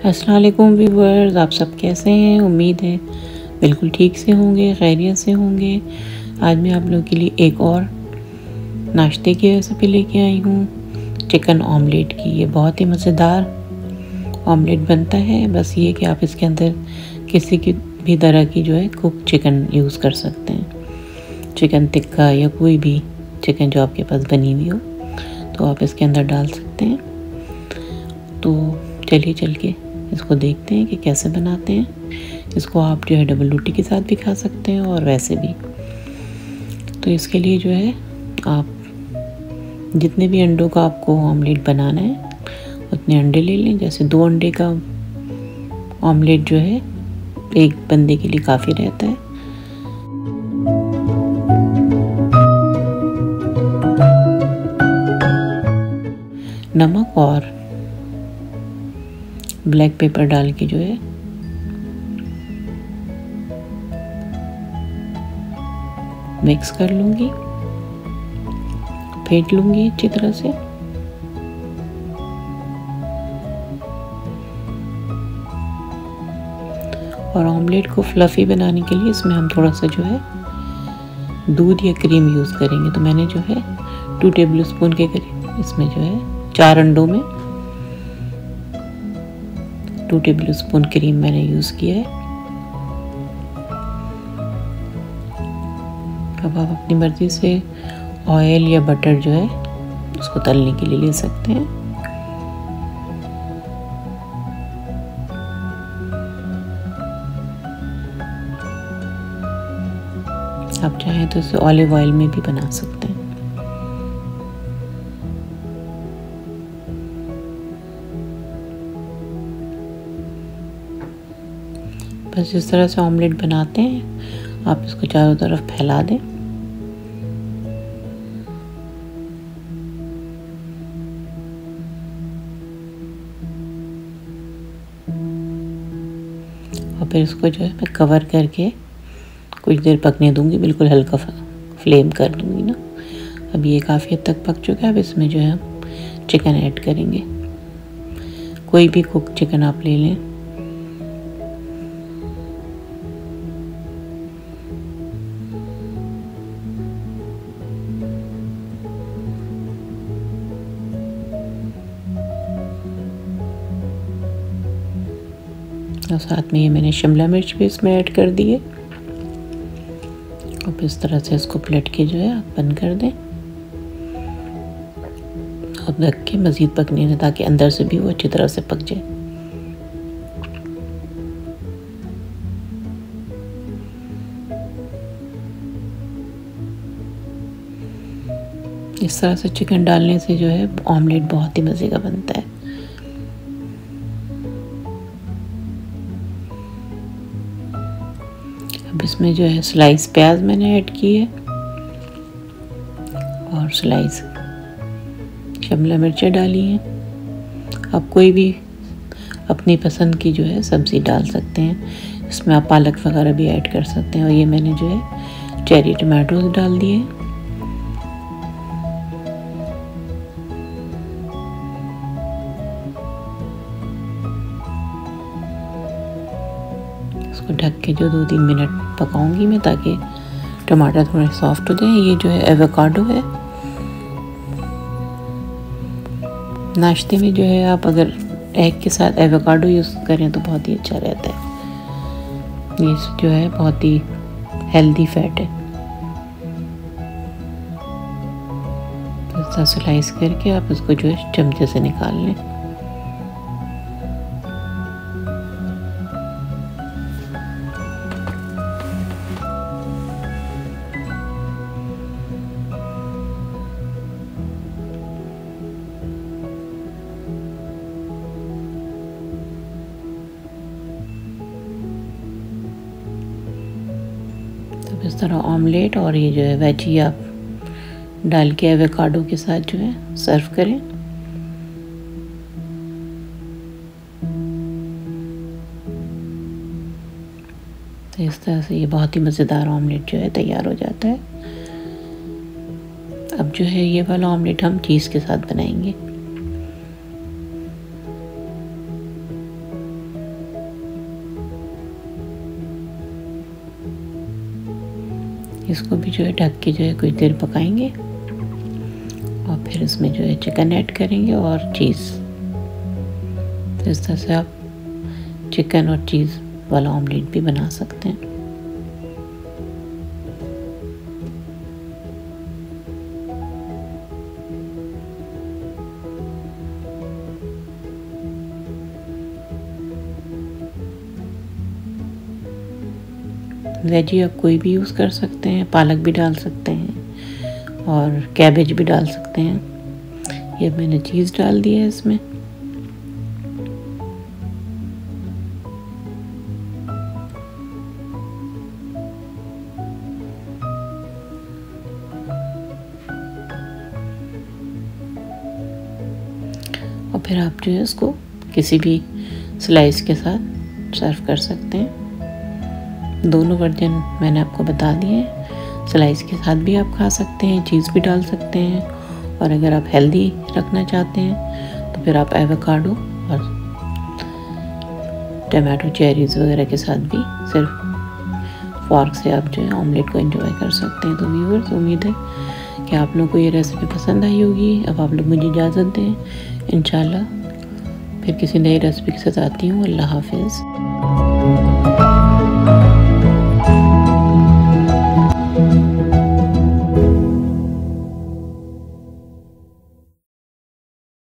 अस्सलाम वालेकुम व्यूअर्स, आप सब कैसे हैं। उम्मीद है बिल्कुल ठीक से होंगे, खैरियत से होंगे। आज मैं आप लोगों के लिए एक और नाश्ते की रेसिपी लेके आई हूँ, चिकन ऑमलेट की। ये बहुत ही मज़ेदार ऑमलेट बनता है। बस ये कि आप इसके अंदर किसी की भी तरह की जो है कुक चिकन यूज़ कर सकते हैं। चिकन टिक्का या कोई भी चिकन जो आपके पास बनी हुई हो तो आप इसके अंदर डाल सकते हैं। तो चलिए चल के इसको देखते हैं कि कैसे बनाते हैं। इसको आप जो है डबल रोटी के साथ भी खा सकते हैं और वैसे भी। तो इसके लिए जो है आप जितने भी अंडों का आपको ऑमलेट बनाना है उतने अंडे ले लें। जैसे 2 अंडे का ऑमलेट जो है एक बंदे के लिए काफ़ी रहता है। नमक और ब्लैक पेपर डाल के जो है मिक्स कर लूँगी, फेंट लूँगी अच्छी तरह से। और ऑमलेट को फ्लफ़ी बनाने के लिए इसमें हम थोड़ा सा जो है दूध या क्रीम यूज़ करेंगे। तो मैंने जो है 2 टेबल स्पून के करीब इसमें जो है 4 अंडों में 2 टेबल स्पून क्रीम मैंने यूज़ किया है। अब आप अपनी मर्ज़ी से ऑयल या बटर जो है उसको तलने के लिए ले सकते हैं। आप चाहें तो इसे ऑलिव ऑयल में भी बना सकते हैं। बस इस तरह से ऑमलेट बनाते हैं। आप इसको चारों तरफ फैला दें। और फिर इसको जो है मैं कवर करके कुछ देर पकने दूंगी। बिल्कुल हल्का फ्लेम कर दूंगी ना। अब ये काफ़ी हद तक पक चुका है। अब इसमें जो है हम चिकन ऐड करेंगे। कोई भी कुक चिकन आप ले लें। और साथ में ये मैंने शिमला मिर्च भी इसमें ऐड कर दी है। और इस तरह से इसको पलट के जो है आप बंद कर दें और रख के मज़ीद पकने दें ताकि अंदर से भी वो अच्छी तरह से पक जाए। इस तरह से चिकन डालने से जो है ऑमलेट बहुत ही मज़े का बनता है। अब इसमें जो है स्लाइस प्याज मैंने ऐड की है और स्लाइस शिमला मिर्चें डाली हैं। आप कोई भी अपनी पसंद की जो है सब्ज़ी डाल सकते हैं। इसमें आप पालक वगैरह भी ऐड कर सकते हैं। और ये मैंने जो है चेरी टमाटोज डाल दिए। इसको ढक के जो 2-3 मिनट पकाऊंगी मैं ताकि टमाटर थोड़े सॉफ्ट हो जाए। ये जो है एवोकाडो है। नाश्ते में जो है आप अगर एग के साथ एवोकाडो यूज़ करें तो बहुत ही अच्छा रहता है। ये जो है बहुत ही हेल्दी फैट है। तो इस तरह स्लाइस करके आप इसको जो है चमचे से निकाल लें। इस तरह ऑमलेट और ये जो है वेजी आप डाल के एवोकाडो के साथ जो है सर्व करें। तो इस तरह से ये बहुत ही मज़ेदार ऑमलेट जो है तैयार हो जाता है। अब जो है ये वाला ऑमलेट हम चीज़ के साथ बनाएंगे। इसको भी जो है ढक के जो है कुछ देर पकाएंगे और फिर इसमें जो है चिकन ऐड करेंगे और चीज़। तो इस तरह से आप चिकन और चीज़ वाला ऑमलेट भी बना सकते हैं। वेजी आप कोई भी यूज़ कर सकते हैं, पालक भी डाल सकते हैं और कैबेज भी डाल सकते हैं। ये मैंने चीज़ डाल दी है इसमें। और फिर आप जो है इसको किसी भी स्लाइस के साथ सर्व कर सकते हैं। दोनों वर्जन मैंने आपको बता दिए हैं। स्लाइस के साथ भी आप खा सकते हैं, चीज़ भी डाल सकते हैं, और अगर आप हेल्दी रखना चाहते हैं तो फिर आप एवोकाडो और टमाटो चेरीज़ वगैरह के साथ भी सिर्फ फॉर्क से आप जो है ऑमलेट को एंजॉय कर सकते हैं। तो व्यूअर्स, उम्मीद है कि आप लोगों को ये रेसिपी पसंद आई होगी। अब आप लोग मुझे इजाज़त दें। इंशाल्लाह फिर किसी नई रेसिपी के साथ आती हूँ। अल्लाह हाफिज़।